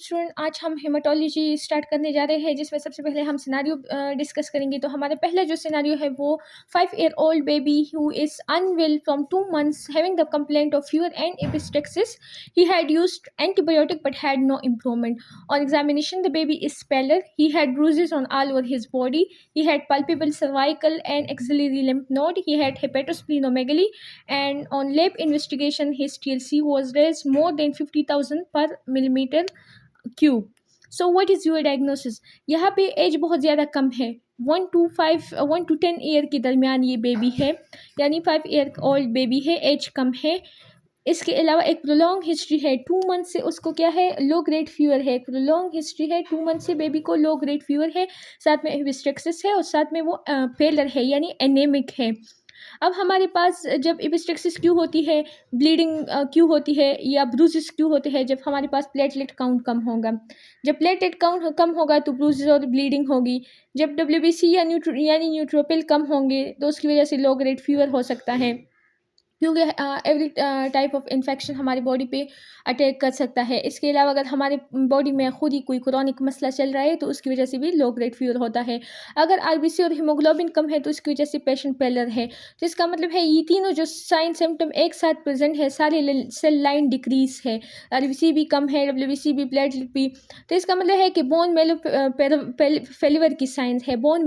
Student, आज हम haematology start करने जा रहे हैं, जिसमें सबसे पहले हम सिनारियो डिस्कस करेंगे। तो हमारा पहला जो सिनारियो है वो 5-year-old baby who is unwell from 2 months having the complaint of fever and epistaxis. He had used antibiotic but had no improvement. On examination, the baby is paler. He had bruises on all over his body. He had palpable cervical and axillary lymph node. He had hepatosplenomegaly, and on lab investigation, his TLC was raised more than 50,000 per millimeter cube. So what is your diagnosis? यहाँ पे as बहुत ज़्यादा कम है, 1 to 10 year के दरमियान ये baby है, यानी 5-year-old बेबी है, एज कम है. इसके अलावा एक प्रोलॉन्ग हिस्ट्री है, 2 मंथ से उसको क्या है, लो ग्रेड फीवर है. प्रोलॉन्ग हिस्ट्री है, 2 मंथ से बेबी को लो ग्रेड फीवर है, साथ में एपिस्टेक्सिस है और साथ में वो पेलर है यानी एनेमिक है. अब हमारे पास जब एपिस्टेक्सिस क्यों होती है, ब्लीडिंग क्यों होती है या ब्रूजेस क्यों होते हैं? जब हमारे पास प्लेटलेट काउंट कम होगा. जब प्लेटलेट काउंट कम होगा तो ब्रूजेस और ब्लीडिंग होगी. जब डब्ल्यूबीसी यानी न्यूट्रोपिल कम होंगे तो उसकी वजह से लो ग्रेड फीवर हो सकता है, क्योंकि एवरी टाइप ऑफ इन्फेक्शन हमारी बॉडी पे अटैक कर सकता है. इसके अलावा अगर हमारे बॉडी में खुद ही कोई क्रोनिक मसला चल रहा है तो उसकी वजह से भी लो ग्रेड फीवर होता है. अगर आरबीसी और हीमोग्लोबिन कम है तो उसकी वजह से पेशेंट पेलर है. तो इसका मतलब है ये तीनों जो साइन सिम्टम एक साथ प्रेजेंट है, सारे सेल लाइन डिक्रीज है, आरबीसी भी कम है, डब्ल्यूबीसी भी, प्लेटलेट भी. तो इसका मतलब है कि बोन मेरो फेलिवर की साइन है, बोन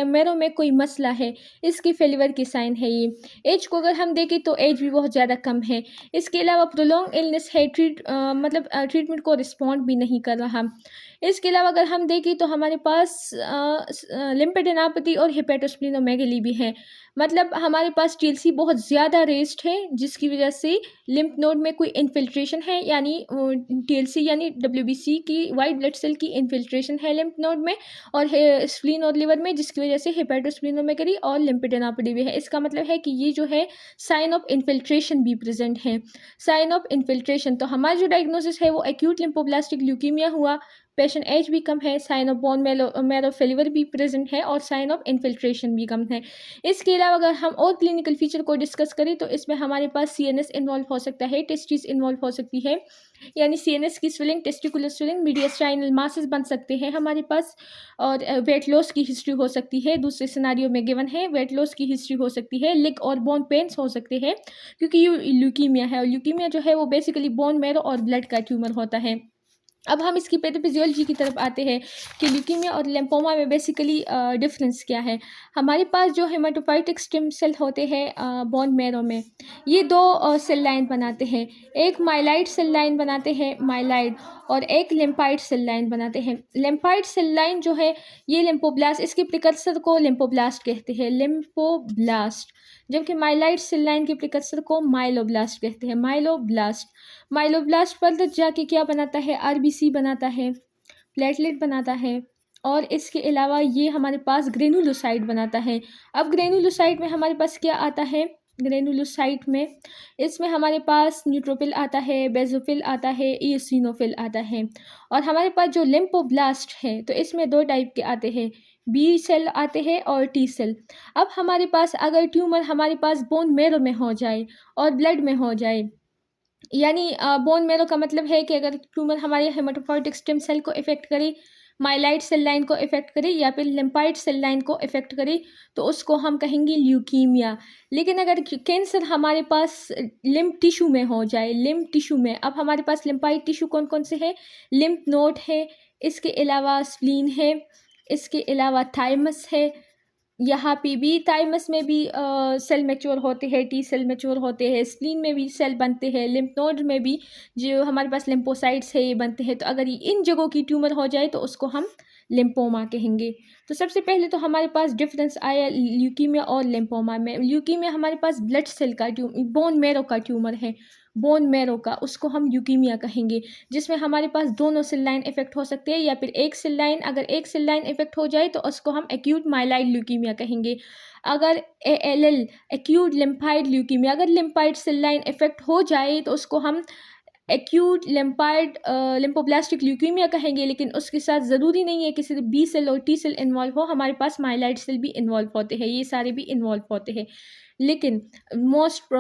मेरो में कोई मसला है, इसकी फेलिवर की साइन है ये. एज को अगर हम देखें तो एज भी बहुत ज़्यादा कम है. इसके अलावा प्रोलॉन्ग इलनेस है, ट्रीटमेंट को रिस्पॉन्ड भी नहीं कर रहा. इसके अलावा अगर हम देखें तो हमारे पास लिम्फेडेनापैथी और हेपेटोस्प्लीनोमेगेली भी है. मतलब हमारे पास टीएलसी बहुत ज़्यादा रेस्ड है, जिसकी वजह से लिम्फ नोड में कोई इन्फिल्ट्रेशन है, यानी टीएलसी यानी डब्ल्यूबीसी की वाइट ब्लड सेल की इन्फिल्ट्रेशन है लिम्फ नोड में और स्प्लीन और लिवर में, जिसकी वजह से हेपेटोस्प्लीनोमेगेली और लिम्फेडेनापैथी भी है. इसका मतलब है कि ये जो है साइन ऑफ इन्फिल्ट्रेशन भी प्रेजेंट है. साइन ऑफ इन्फिल्ट्रेशन, तो हमारा जो डायग्नोसिस है वो एक्यूट लिम्फोब्लास्टिक ल्यूकीमिया हुआ, पेशेंट एज भी कम है, sign of bone marrow failure भी प्रेजेंट है और साइन ऑफ इन्फिल्ट्रेशन भी कम है. इसके अलावा अगर हम और क्लिनिकल फीचर को डिस्कस करें तो इसमें हमारे पास सीएनएस इन्वॉल्व हो सकता है, टेस्टिस इन्वॉल्व हो सकती है, यानी सीएनएस की स्वेलिंग, टेस्टिकुलर स्वेलिंग, मीडियस्टाइनल मासेस बन सकते हैं हमारे पास, और वेट लॉस की हिस्ट्री हो सकती है. दूसरे सिनारियो में गिवन है वेट लॉस की हिस्ट्री हो सकती है, लिग और बोन पेन्स हो सकते हैं, क्योंकि ये ल्यूकीमिया है और ल्यूकीमिया जो है वो बेसिकली बोन मेरो और ब्लड का ट्यूमर होता है. अब हम इसकी पैथोफिजियोलॉजी की तरफ आते हैं कि ल्यूकीमिया और लिम्फोमा में बेसिकली डिफरेंस क्या है. हमारे पास जो हेमाटोपोइटिक स्टेम सेल होते हैं बोन मेरो में, ये दो सेल लाइन बनाते हैं. एक माइलाइड सेल लाइन बनाते हैं, माइलाइड, और एक लिम्फाइड सेल लाइन बनाते हैं. लिम्फाइड सेल लाइन जो है ये लिम्फोब्लास्ट, इसके प्रिकर्सर को लिम्फोब्लास्ट कहते हैं, लिम्फोब्लास्ट, जबकि माइलाइड सेल लाइन के प्रिकर्सर को माइलोब्लास्ट कहते हैं, माइलोब्लास्ट. माइलोब्लास्ट फर्दर जाके क्या बनाता है, आरबीसी बनाता है, प्लेटलेट बनाता है, और इसके अलावा ये हमारे पास ग्रेनुलोसाइट बनाता है. अब ग्रेनुलोसाइट में हमारे पास क्या आता है, ग्रेनुलोसाइट में इसमें हमारे पास न्यूट्रोफिल आता है, बेसोफिल आता है, इओसिनोफिल आता है. और हमारे पास जो लिम्फोब्लास्ट है तो इसमें दो टाइप के आते हैं, बी सेल आते हैं और टी सेल. अब हमारे पास अगर ट्यूमर हमारे पास बोन मेरो में हो जाए और ब्लड में हो जाए, यानी बोन मेरो का मतलब है कि अगर ट्यूमर हमारे हेमाटोपोइटिक स्टेम सेल को इफेक्ट करे, माइलाइड सेल लाइन को इफेक्ट करे या फिर लिम्फाइड सेल लाइन को इफेक्ट करे, तो उसको हम कहेंगे ल्यूकीमिया. लेकिन अगर कैंसर हमारे पास लिम्फ टिश्यू में हो जाए, लिम्फ टिश्यू में, अब हमारे पास लिम्फाइड टिश्यू कौन कौन से हैं, लिम्फ नोड है, इसके अलावा स्प्लीन है, इसके अलावा थाइमस है. यहाँ पे भी थाइमस में भी सेल मैच्योर होते हैं, टी सेल मैच्योर होते हैं, स्प्लीन में भी सेल बनते हैं, लिम्फ नोड में भी जो हमारे पास लिम्फोसाइट्स है ये बनते हैं. तो अगर ये इन जगहों की ट्यूमर हो जाए तो उसको हम लिम्फोमा कहेंगे. तो सबसे पहले तो हमारे पास डिफरेंस आया ल्यूकीमिया और लिम्फोमा में. ल्यूकीमिया हमारे पास ब्लड सेल का बोन मेरो का ट्यूमर है, बोन मेरो का, उसको हम ल्यूकीमिया कहेंगे, जिसमें हमारे पास दोनों सेल लाइन इफेक्ट हो सकते हैं या फिर एक सेल लाइन. अगर एक सेल लाइन इफेक्ट हो जाए तो उसको हम एक्यूट माइलाइड ल्यूकीमिया कहेंगे. अगर एएलएल, एक्यूट लिम्फाइड ल्यूकीमिया, अगर लिम्फाइड सेल लाइन इफेक्ट हो जाए तो उसको हम एक्यूट लिम्फाइड लिम्फोब्लास्टिक ल्यूकीमिया कहेंगे. लेकिन उसके साथ ज़रूरी नहीं है कि सिर्फ बी सेल और टी सेल इन्वॉल्व हो, हमारे पास माइलाइड सेल भी इन्वॉल्व होते हैं, ये सारे भी इन्वॉल्व होते हैं. लेकिन मोस्ट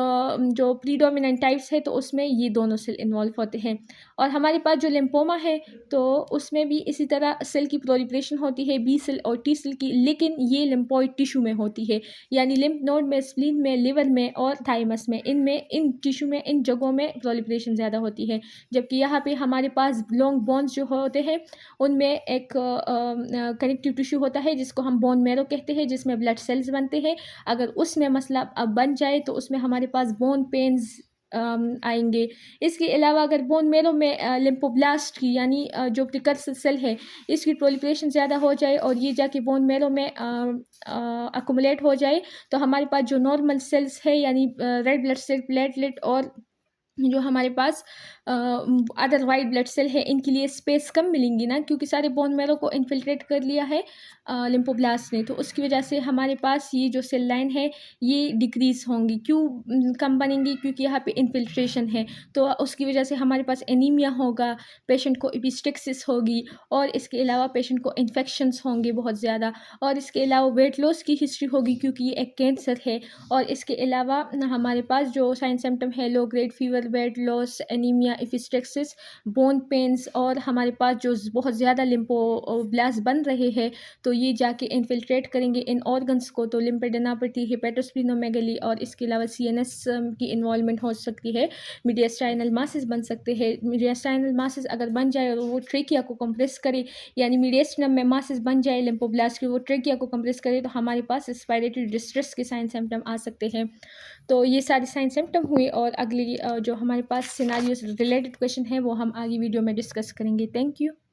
जो प्रीडोमिनेंट टाइप्स है तो उसमें ये दोनों सेल इन्वॉल्व होते हैं। और हमारे पास जो लिम्फोमा है तो उसमें भी इसी तरह सेल की प्रोलिफरेशन होती है बी सेल और टी सेल की, लेकिन ये लिम्फोइड टिश्यू में होती है, यानी लिम्फ नोड में, स्प्लीन में, लिवर में और थाइमस में, इनमें, इन टिश्यू में, इन जगहों में प्रोलिफरेशन ज़्यादा होती है। जबकि यहाँ पे हमारे पास लॉन्ग बोन्स जो होते हैं उनमें एक कनेक्टिव टिश्यू होता है जिसको हम बोन मैरो कहते हैं, जिसमें ब्लड सेल्स बनते हैं। अगर उसमें मसला अब बन जाए तो उसमें हमारे पास बोन पेन्स आएंगे। इसके अलावा अगर बोन मैरो में लिम्फोब्लास्ट की, यानी जो प्रिकर्सर सेल है, इसकी प्रोलिफरेशन ज़्यादा हो जाए और ये जाके बोन मैरो में अकुमुलेट हो जाए, तो हमारे पास जो नॉर्मल सेल्स है, यानी रेड ब्लड सेल, प्लेटलेट और जो हमारे पास अदर वाइट ब्लड सेल है, इनके लिए स्पेस कम मिलेंगी ना, क्योंकि सारे बोन मैरो को इन्फिल्ट्रेट कर लिया है लिम्फोब्लास्ट ने। तो उसकी वजह से हमारे पास ये जो सेल लाइन है ये डिक्रीज़ होंगी। क्यों कम बनेंगी? क्योंकि यहाँ पे इन्फिल्ट्रेशन है, तो उसकी वजह से हमारे पास एनीमिया होगा, पेशेंट को एपिस्टेक्सिस होगी, और इसके अलावा पेशेंट को इन्फेक्शंस होंगे बहुत ज़्यादा, और इसके अलावा वेट लॉस की हिस्ट्री होगी क्योंकि ये एक कैंसर है। और इसके अलावा हमारे पास जो साइन सिम्टम है, low grade fever, weight loss, anaemia, epistaxis, bone pains, और हमारे पास जो बहुत ज़्यादा लिम्फोब्लास्ट बन रहे हैं तो ये जाके इन्फिल्ट्रेट करेंगे इन ऑर्गन्स को, तो लिम्फेडेनापैथी, हेपेटोस्प्लीनोमेगली, और इसके अलावा सीएनएस की इन्वॉल्वमेंट हो सकती है। मीडियास्टाइनल मासेस बन सकते हैं। मीडियास्टाइनल मासेस अगर बन जाए और वो ट्रेकिया को कंप्रेस करे, यानी मीडियस्टम में मासेस बन जाए लिम्फोब्लास्ट की, वो ट्रेकिया को कंप्रेस करे, तो हमारे पास रेस्पिरेटरी डिस्ट्रेस के साइन सिम्टम आ सकते हैं। तो ये सारे साइन सिम्टम हुए, और अगली जो हमारे पास सिनारियोस रिलेटेड क्वेश्चन है वो हम आगे वीडियो में डिस्कस करेंगे। Thank you.